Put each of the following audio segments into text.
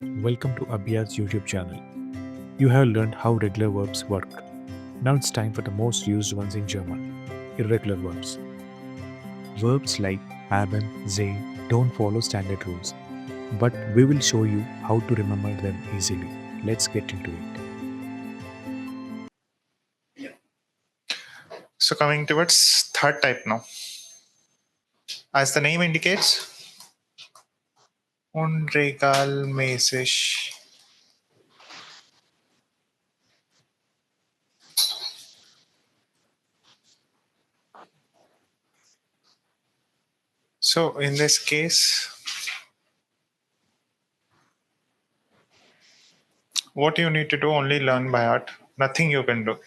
Welcome to Abyaas YouTube channel. You have learned how regular verbs work. Now it's time for the most used ones in German, irregular verbs. Verbs like haben, sein don't follow standard rules, but we will show you how to remember them easily. Let's get into it. So coming towards third type now. As the name indicates, unregelmäßig. So in this case, what you need to do, only learn by heart. Nothing you can do.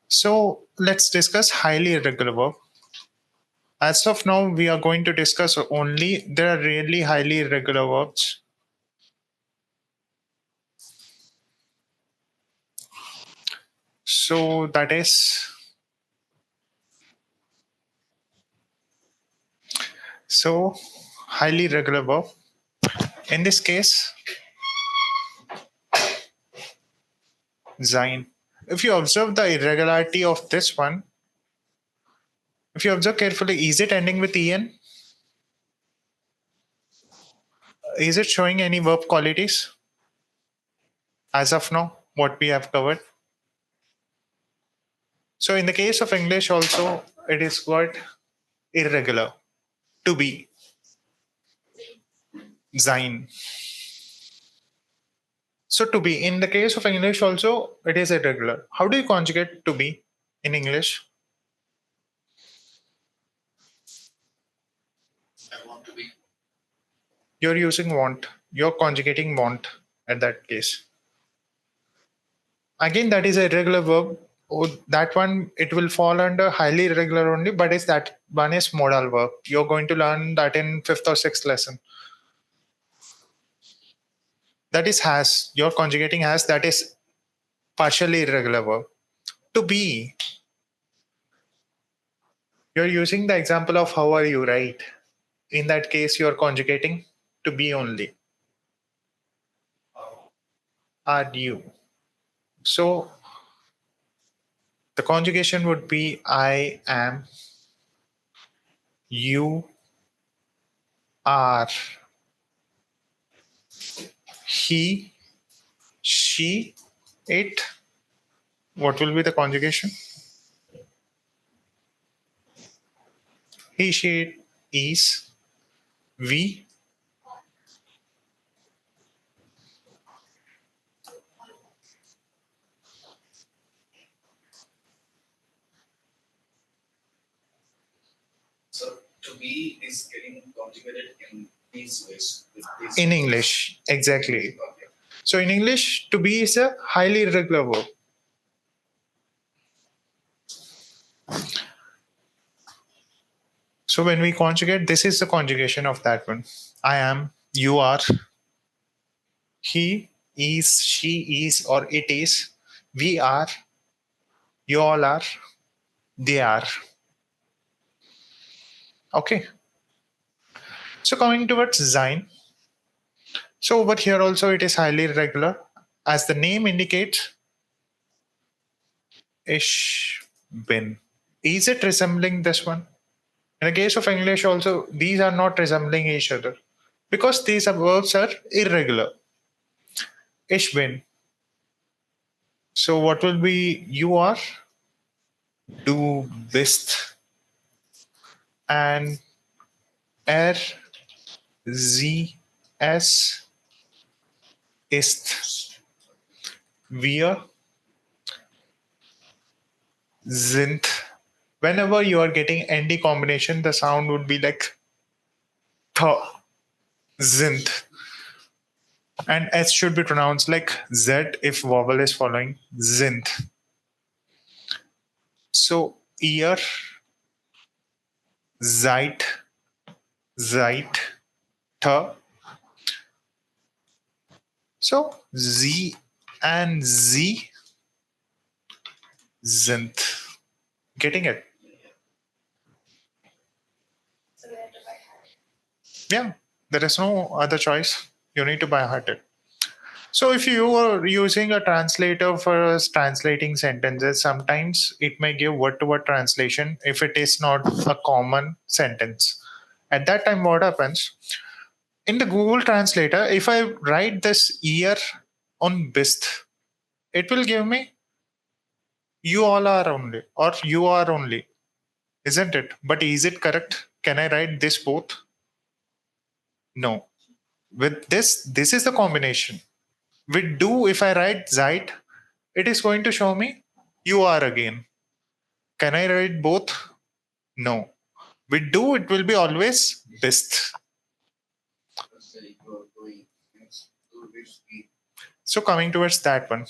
So let's discuss highly irregular verb. As of now, we are going to discuss only there are really highly irregular verbs. So that is highly irregular verb. In this case, sein. If you observe the irregularity of this one, if you observe carefully, is it ending with en? Is it showing any verb qualities? As of now, what we have covered. So in the case of English also, it is what? Irregular. To be. Sein. So to be, in the case of English also, it is irregular. How do you conjugate to be in English? You're using want. You're conjugating want at that case. Again, that is a irregular verb. Oh, that one, it will fall under highly irregular only, but is that one is modal verb. You're going to learn that in fifth or sixth lesson. That is has. You're conjugating has, that is partially irregular verb. To be, you're using the example of how are you, right? In that case, you're conjugating to be only. Are you? So the conjugation would be I am, you are, he, she, it. What will be the conjugation? He, she, it is, we. So to be is getting conjugated in these ways. In English, exactly. Okay. So in English, to be is a highly irregular verb. So when we conjugate, this is the conjugation of that one. I am, you are, he is, she is, or it is, we are, you all are, they are. Okay. So coming towards sein. So over here also it is highly irregular. As the name indicates, ish bin. Is it resembling this one? In the case of English also, these are not resembling each other because these verbs are irregular. Ich bin. So what will be you are? Du bist. And er, sie, es, ist. Wir sind. Whenever you are getting ND combination, the sound would be like th, sind. And S should be pronounced like Z if vowel is following sind. So ihr, seid, seid, th. So sie and sie sind. Getting it? So we have to buy hat. Yeah. There is no other choice. You need to by heart it. So if you are using a translator for translating sentences, sometimes it may give word to word translation if it is not a common sentence. At that time, what happens? In the Google Translator, if I write this year on Bist, it will give me you all are only or you are only, isn't it? But is it correct? Can I write this both? No. With this is the combination. With do, if I write Zeit, it is going to show me you are again. Can I write both? No. With do, it will be always best. So coming towards that one.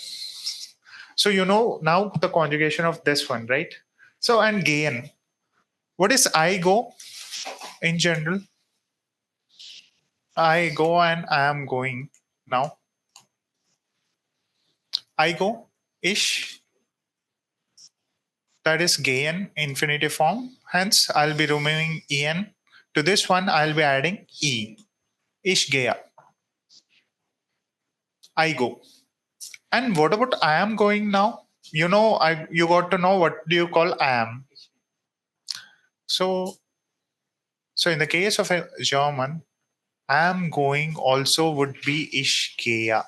So you know now the conjugation of this one, right? So and gain. What is I go in general? I go and I am going now. I go ish. That is gain infinitive form. Hence, I'll be removing en. To this one, I'll be adding e. Ish gaya. I go. And what about I am going now? You know, you got to know what do you call I am. So in the case of a German, I am going also would be ich gehe.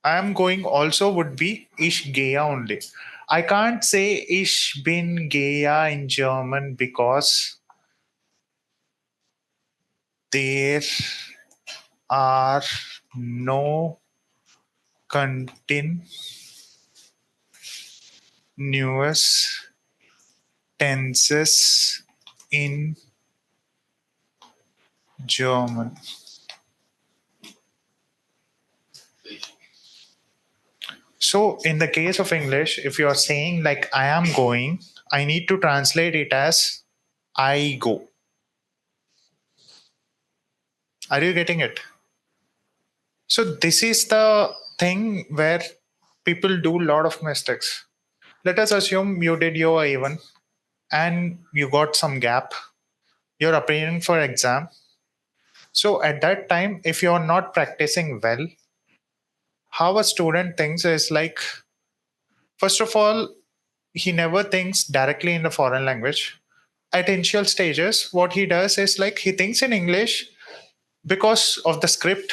I am going also would be ich gehe only. I can't say ich bin gehe in German because there are no continuous tenses in German. So, in the case of English, if you are saying like I am going, I need to translate it as I go. Are you getting it? So, this is the thing where people do a lot of mistakes. Let us assume you did your A1 and you got some gap. You're appearing for exam. So, at that time, if you're not practicing well, how a student thinks is like, first of all, he never thinks directly in the foreign language. At initial stages, what he does is like he thinks in English because of the script,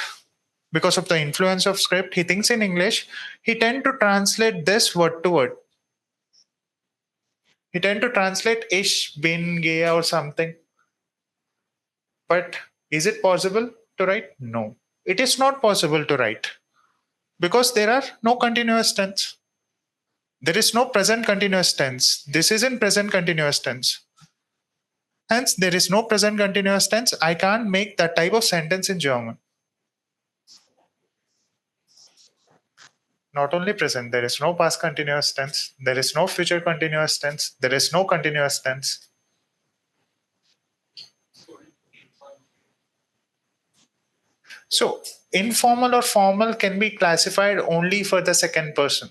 because of the influence of script. He thinks in English. He tend to translate this word to word. He tend to translate ish, bin, gaya, or something. But is it possible to write? No, it is not possible to write because there are no continuous tense. There is no present continuous tense. This is in present continuous tense. Hence, there is no present continuous tense. I can't make that type of sentence in German. Not only present, there is no past continuous tense. There is no future continuous tense. There is no continuous tense. So, informal or formal can be classified only for the second person.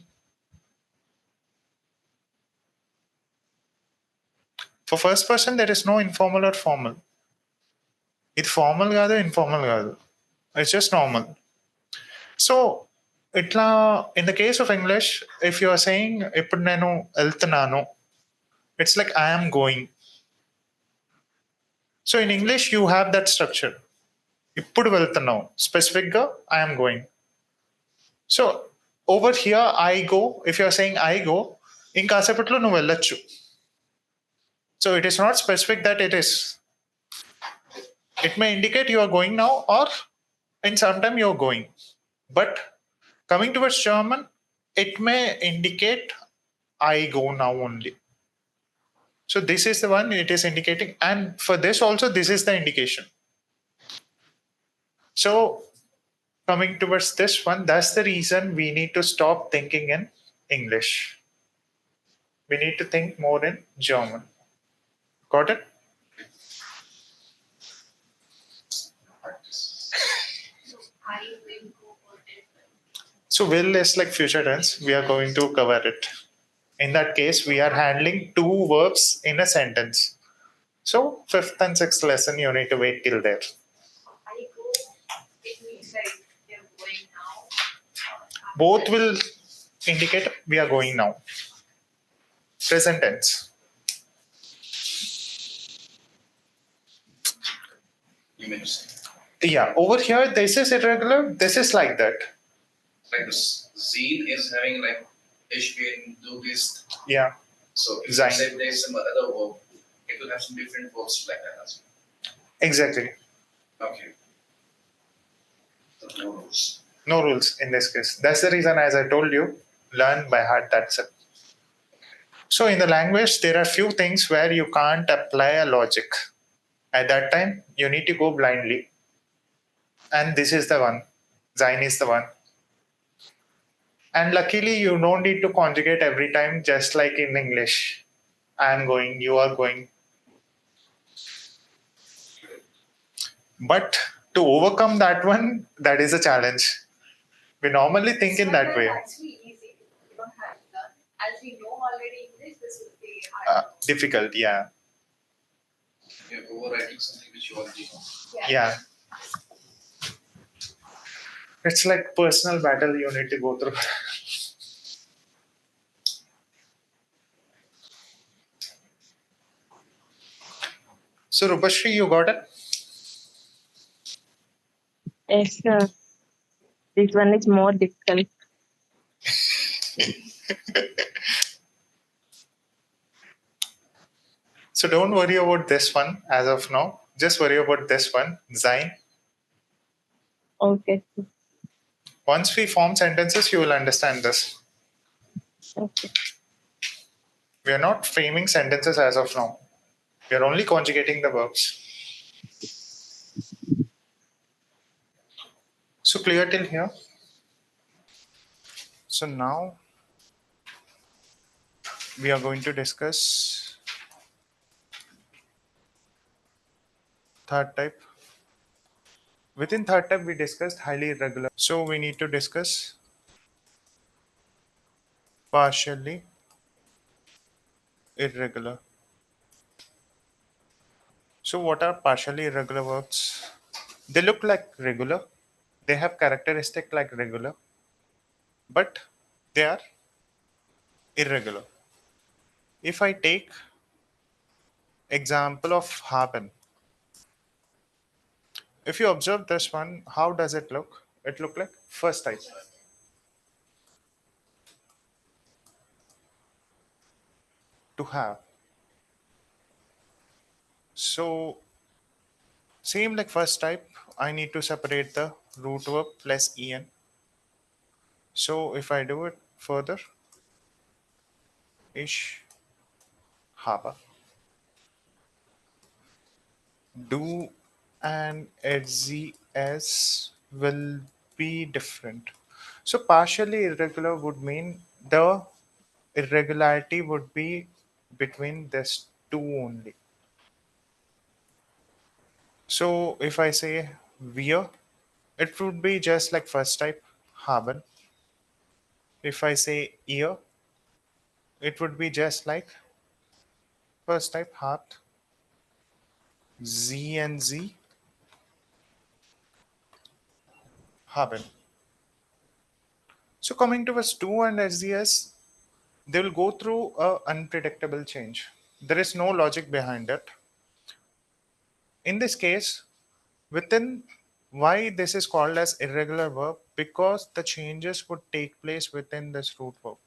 For first person, there is no informal or formal. It's formal కాదు, informal కాదు. It's just normal. So, ఇట్లా in the case of English, if you are saying ఇప్పుడు నేను వెళ్తున్నాను, it's like I am going. So in English, you have that structure. ఇప్పుడు వెళ్తున్నావు, స్పెసిఫిక్గా I am going. So over here, I go, if you are saying I go, ఇంకాసేపట్లో నువ్వు వెళ్ళొచ్చు. So it is not specific that it is. It may indicate you are going now or in some time you are going. But coming towards German, it may indicate I go now only. So this is the one it is indicating. And for this also, this is the indication. So coming towards this one, that's the reason we need to stop thinking in English. We need to think more in German. Got it? So will is like future tense. We are going to cover it. In that case, we are handling two verbs in a sentence. So 5th and 6th lesson, you need to wait till there. I go, it means like they're going now. Both will indicate we are going now. Present tense. You mean to say. Yeah, over here, this is irregular, this is like that. Like this, sein is having like ich bin, du bist. Yeah, So if Sein. you say there's some other verb, it will have some different verbs like that as exactly. well. Okay. So no rules. No rules in this case. That's the reason, as I told you, learn by heart, that's it. So in the language, there are few things where you can't apply a logic. At that time, you need to go blindly. And this is the one. Sein is the one. And luckily, you don't need to conjugate every time, just like in English. I am going, you are going. But to overcome that one, that is a challenge. We normally think in that way. Actually easy. You don't have to learn. As we know already English, this will be hard. Difficult, yeah. You're overwriting something which you already know. Yeah. It's like personal battle you need to go through. So Rupashri, you got it? Yes, sir. This one is more difficult. So don't worry about this one as of now. Just worry about this one, sein. Okay. Once we form sentences, you will understand this. Okay. We are not framing sentences as of now. We are only conjugating the verbs. So clear till here? So now we are going to discuss third type. Within third type, we discussed highly irregular. So we need to discuss partially irregular. So what are partially irregular verbs? They look like regular. They have characteristic like regular, but they are irregular. If I take example of haben, if you observe this one, how does it look? It look like first type. To have. So same like first type, I need to separate the root verb plus en. So if I do it further, ish, habe. Do and HZS will be different. So partially irregular would mean the irregularity would be between this two only. So if I say wir, it would be just like first type haben. If I say ihr, it would be just like first type habt. Z and Z haben. So coming to verse 2 and SZS, they will go through a unpredictable change. There is no logic behind it. In this case, within why this is called as irregular verb, because the changes would take place within this root verb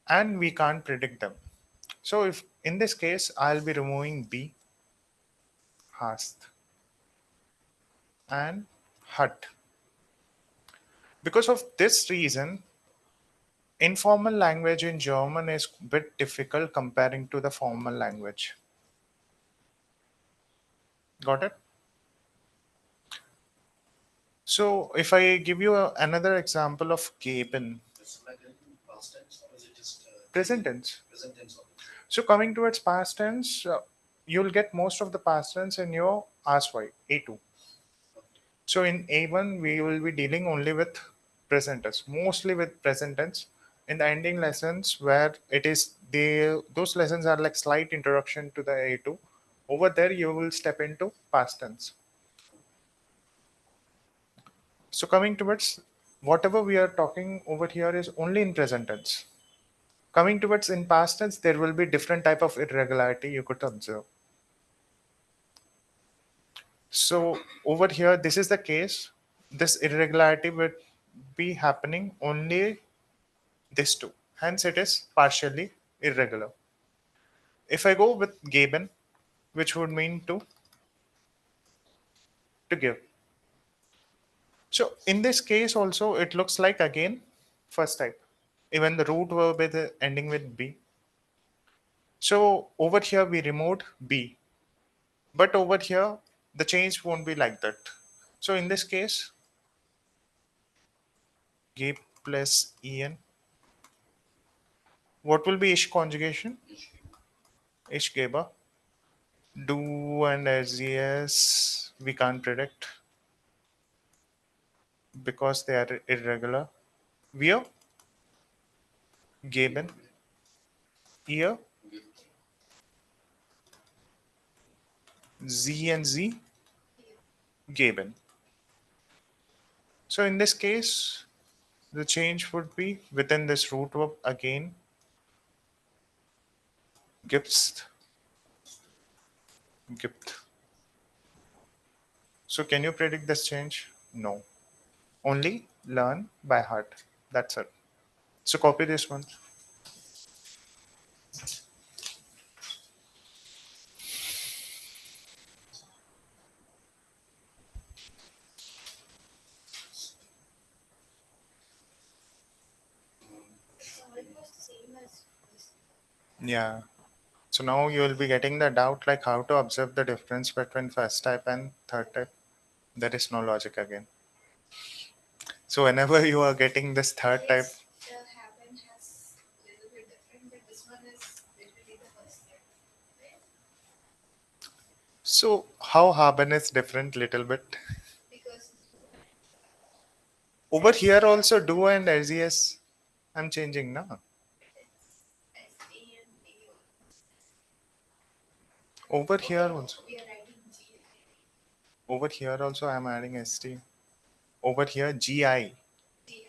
and we can't predict them. So if in this case I'll be removing be, hast and hat. Because of this reason, informal language in German is a bit difficult comparing to the formal language. Got it? So if I give you another example of geben, It's like in past tense or is it just present tense. present tense only? So coming towards past tense, you'll get most of the past tense in your RSY, A2. So in A1, we will be dealing only with present tense, mostly with present tense. in the ending lessons where it is those lessons are like slight introduction to the A2. Over there you will step into past tense. So coming towards whatever we are talking over here is only in present tense. Coming towards in past tense, there will be different type of irregularity you could observe. So over here, this is the case. This irregularity would be happening only this two. Hence, it is partially irregular. If I go with geben, which would mean to give. So in this case also, it looks like again first type. Even the root verb is ending with B. So over here we removed B, but over here the change won't be like that. So in this case, gave plus en. What will be ish conjugation? Ish geba. Do and as yes, we can't predict because they are irregular. Wir geben, ihr, sie and sie geben. So in this case, the change would be within this root verb again, gibst, gibt. So can you predict this change? No. Only learn by heart. That's it. So copy this one. So it was same as this. Yeah. So now you will be getting the doubt like how to observe the difference between first type and third type. There is no logic again. So whenever you are getting this third type, Yes, the happen has little bit different, but this one is literally the first step. Right? so how haben is different little bit. Because Over here also do and as yes, I'm changing now. it's S-A and A. Over Okay, here also. we are writing G. Over here also I'm adding st. Over here gi. G. Okay.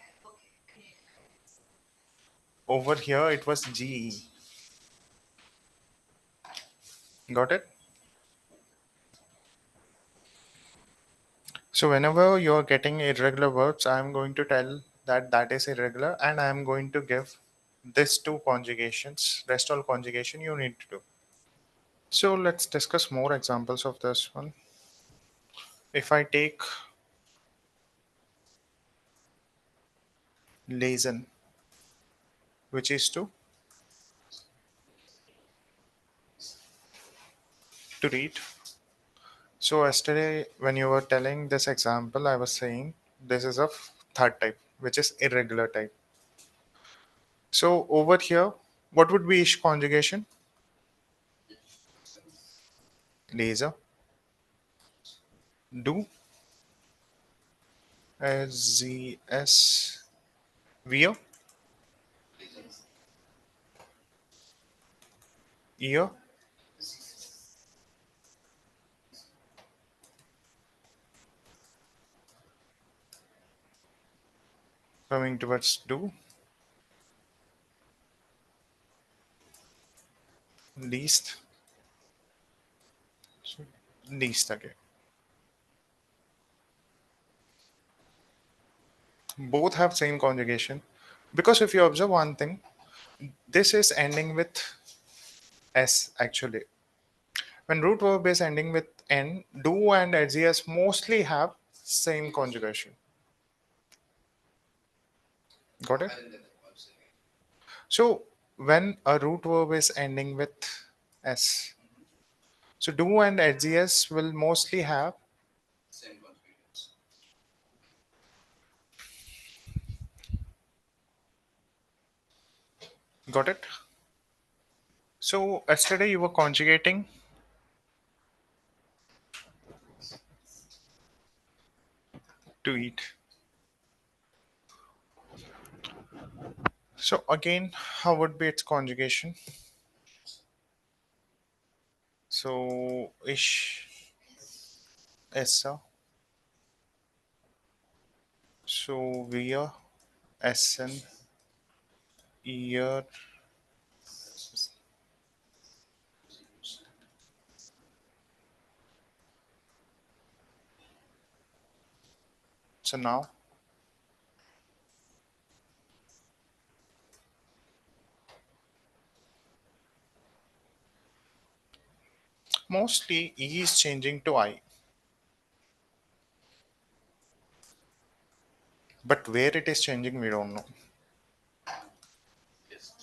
Over here it was ge. Got it? So whenever you're getting irregular verbs, I'm going to tell that that is irregular and I'm going to give this two conjugations, rest all conjugation you need to do. So let's discuss more examples of this one. If I take lesen, which is to read. So yesterday when you were telling this example, I was saying this is a third type, which is irregular type. So over here, what would be ish conjugation? Laser, do, as, s, wir, ihr, coming towards do, least, so least again. Both have same conjugation because if you observe one thing, this is ending with s actually. When root verb is ending with n, do and as mostly have same conjugation. Got it? I didn't get that one second. So when a root verb is ending with s, so do and as will mostly have. Same conjugations. Got it? So yesterday you were conjugating to eat. So again, how would be its conjugation? So ish, essa. So wir, essen, ihr. So now, mostly E is changing to I. But where it is changing, we don't know. Yes.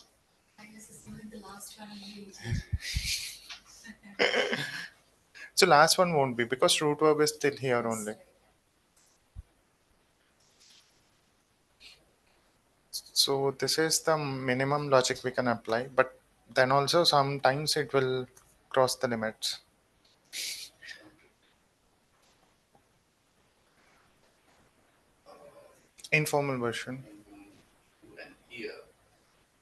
I guess it's not the last one only. So last one won't be because root verb is still here only. So this is the minimum logic we can apply, but then also sometimes it will cross the limits. Informal version, And here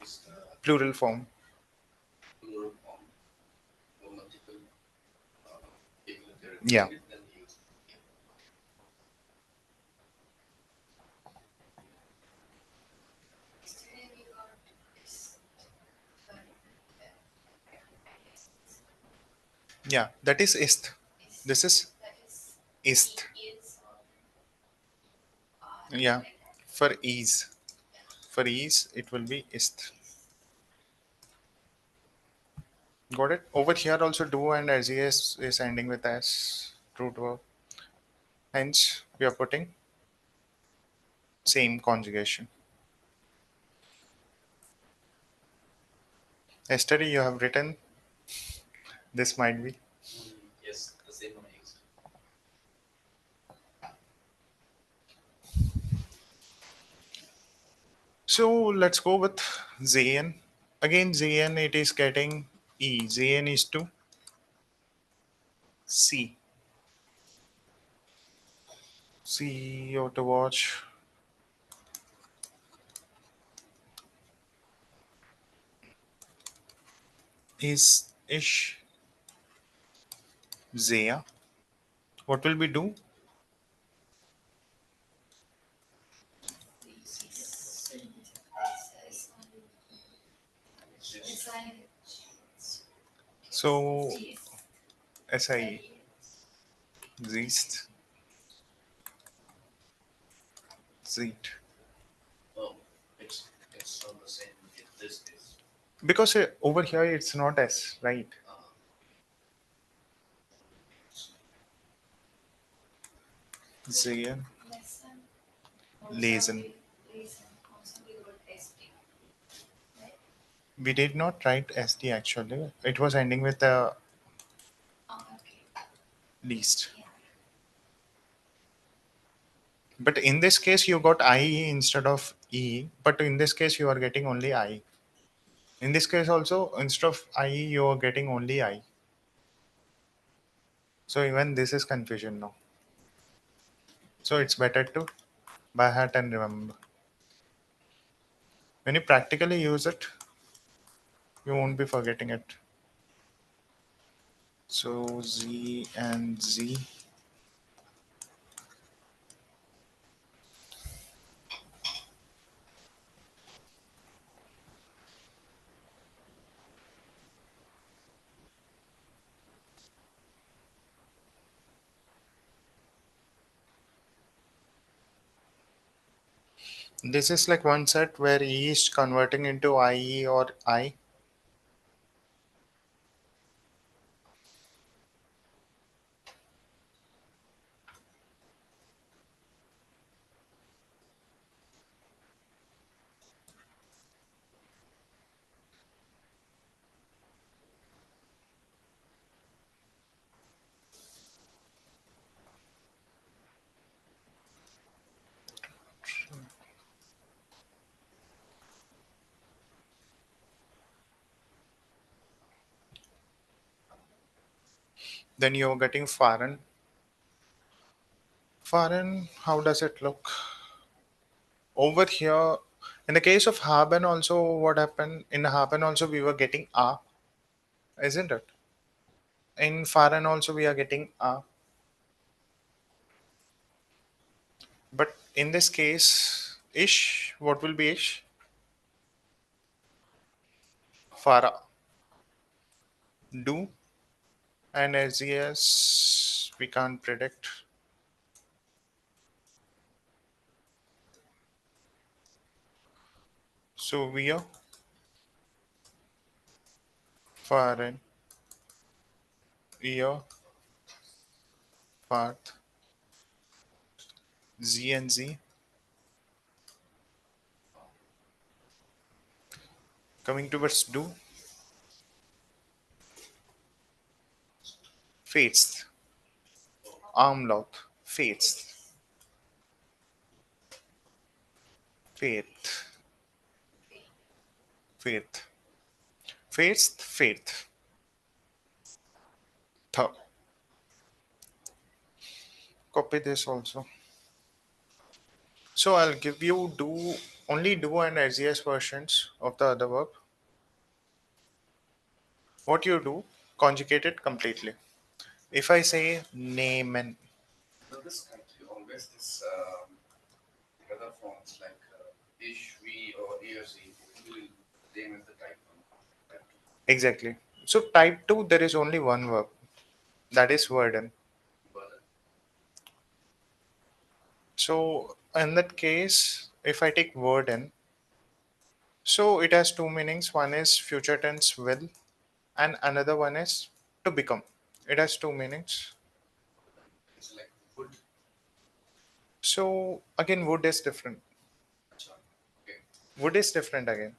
is the plural form. plural form for multiple people. If they're Yeah. repeating it, then use. Yesterday we got this, but Yeah, that is ist. This is that is ist. is or are Yeah, like that. for ease. For ease, it will be ist. Got it? Over here also do and as is ending with s, root verb. Hence, we are putting same conjugation. Yesterday you have written this might be. Yes, the same one I used. So let's go with Zayn. Again, Zayn it is getting E. Zayn is to C. C or to watch is ish Zaya. What will we do? So SI Zeist Zeet. Oh, it's not the same in this case. Because over here it's not S, right? Uh, Zayn Lesson. Lazen. Lesson. Also we got ST. Right? We did not write SD actually. It was ending with the Oh, okay. least. Yeah. But in this case, you got I instead of E. But in this case, you are getting only I. In this case, also, instead of I, you are getting only I. So even this is confusion now. So it's better to by heart and remember. When you practically use it, you won't be forgetting it. So Z and Z. This is like one set where E is converting into IE or I. Then you're getting foreign. Foreign, how does it look? Over here, In the case of haben also, what happened? In haben also we were getting a, isn't it? In fahren also we are getting a. But in this case, ish, what will be ish? Fara. Do. And as yes, we can't predict. So we are fahren, ihr, fahrt, sie and sie. Coming towards do, faith, Armlaut, faith, faith, faith, faith, faith. Th. Copy this also. So I'll give you do only do and as yes versions of the other verb. What you do, conjugate it completely. If I say nehmen, So this country always this the other forms like ish, we, or ersy, will same as the type one. Type exactly. So type 2, there is only one verb, that is werden. burden. So in that case, if I take werden, so it has two meanings. One is future tense will, and another one is to become. It has two meanings. It's like wood. So again, wood is different. Acha. Okay. Wood is different again.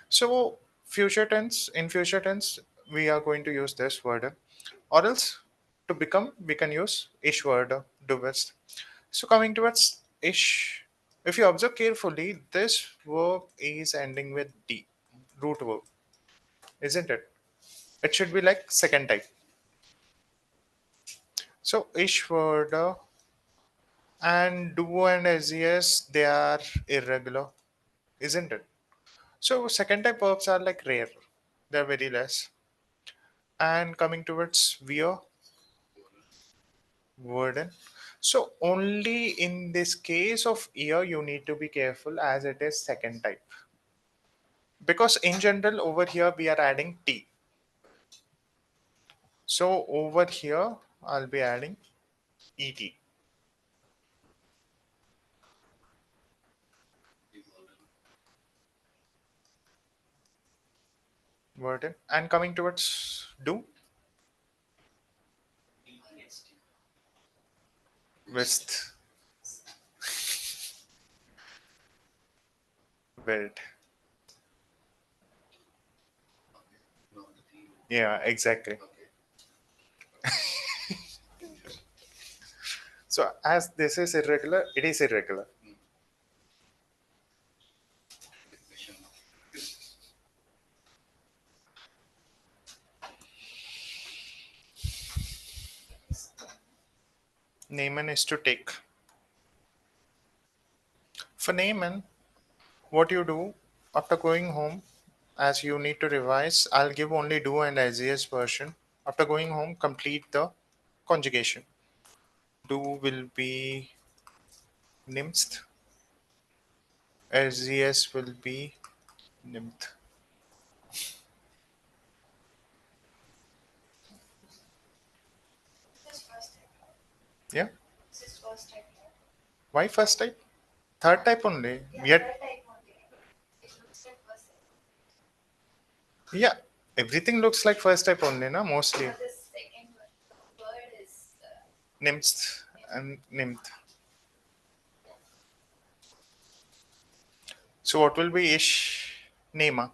So future tense, in future tense, we are going to use this word, or else to become, we can use ish word, do best. So coming towards ish, if you observe carefully, this verb is ending with D, root verb, isn't it? It should be like second type. So ish word and do and as they are irregular, isn't it? So second type verbs are like rare, they're very less. And coming towards wear, warden. So only in this case of ear you need to be careful as it is second type. Because in general over here we are adding T. So over here I'll be adding ET. The burden. Warden. And coming towards do, EST. west, welt. Okay. No, the T. Yeah, exactly. Okay. So as this is irregular, it is irregular. Definition. Nehmen is to take. For Nehmen, what you do after going home, as you need to revise, I'll give only do and as is version. After going home, complete the conjugation. Do will be nimmt, as yes will be nimmt. This is first type. Yeah. This is first type. Why first type? Third type only. Yeah, Yet, third type only. It looks like first type. yeah, everything looks like first type only, na mostly. But the second one, the word is Nimmt and nimmt. So what will be ish nema?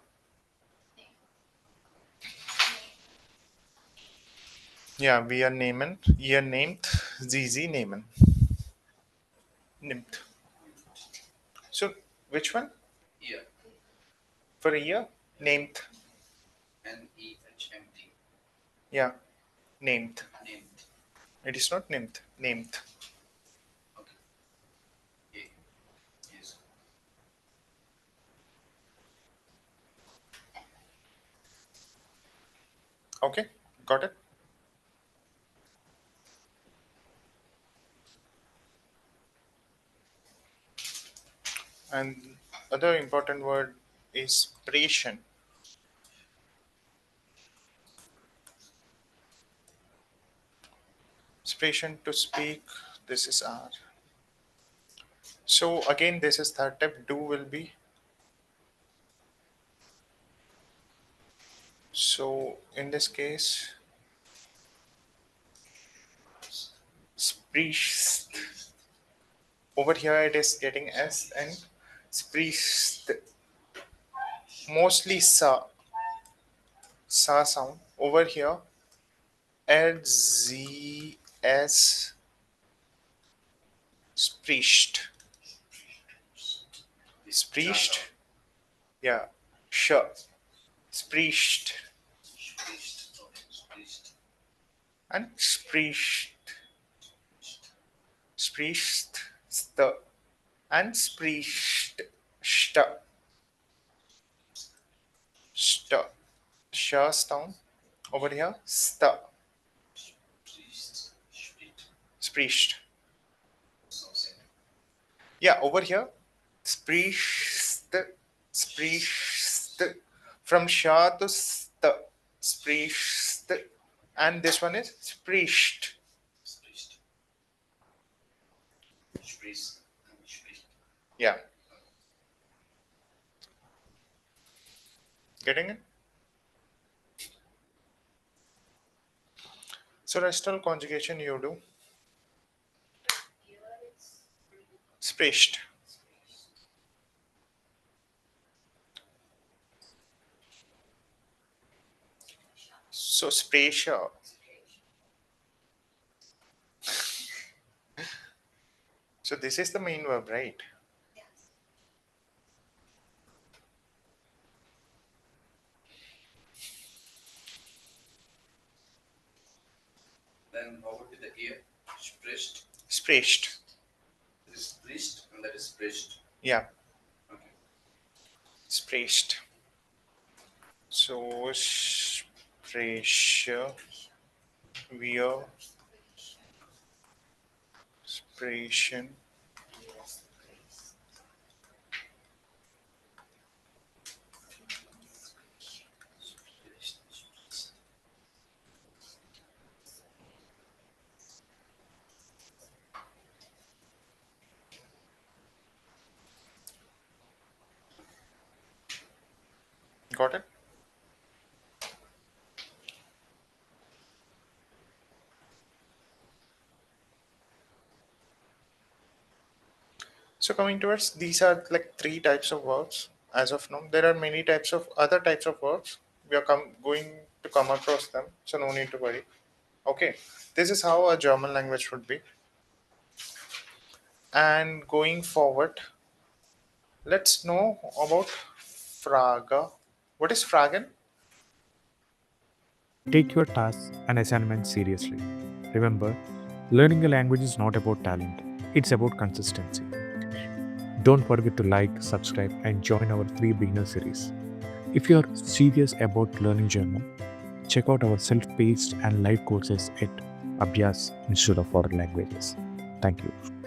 Yeah, we are nehmen. Ihr nehmt, sie nehmen. Nimmt. So which one? Ear. For a year? Named. NEHMT. Yeah, named. Named. It is not named. Named. Okay. A. Yes. Okay, got it? And other important word is expression. Expression to speak. This is R. So again, this is third type. Do will be. So in this case, spricht. Over here it is getting S and spricht. Mostly sa sound. Over here, RZS spricht. Spricht. Yeah. Sure. Spricht. And spricht. Spricht. St. And spricht. St. St. Sh sound. Over here, st. Spricht. Yeah, over here, spricht. Spricht. From sha to st. Spricht. And this one is spricht. Yeah. Getting it? So restful conjugation you do. Here it's Spricht. So spreche. So this is the main verb, right? yes. Then how would be the ear? Spricht. Spricht. That is spricht and that is spricht. Yeah, Okay. spricht. So spreche. Wir. Sprechen. Yes, please. Got it? So coming towards, these are like three types of verbs as of now. There are many types of other types of verbs. We are going to come across them, so no need to worry. Okay, this is how a German language should be. And going forward, let's know about Frage. What is Fragen? Take your tasks and assignments seriously. Remember, learning a language is not about talent, it's about consistency. Don't forget to like, subscribe, and join our free beginner series. If you are serious about learning German, check out our self paced and live courses at Abyaas Institute of Foreign Languages. Thank you.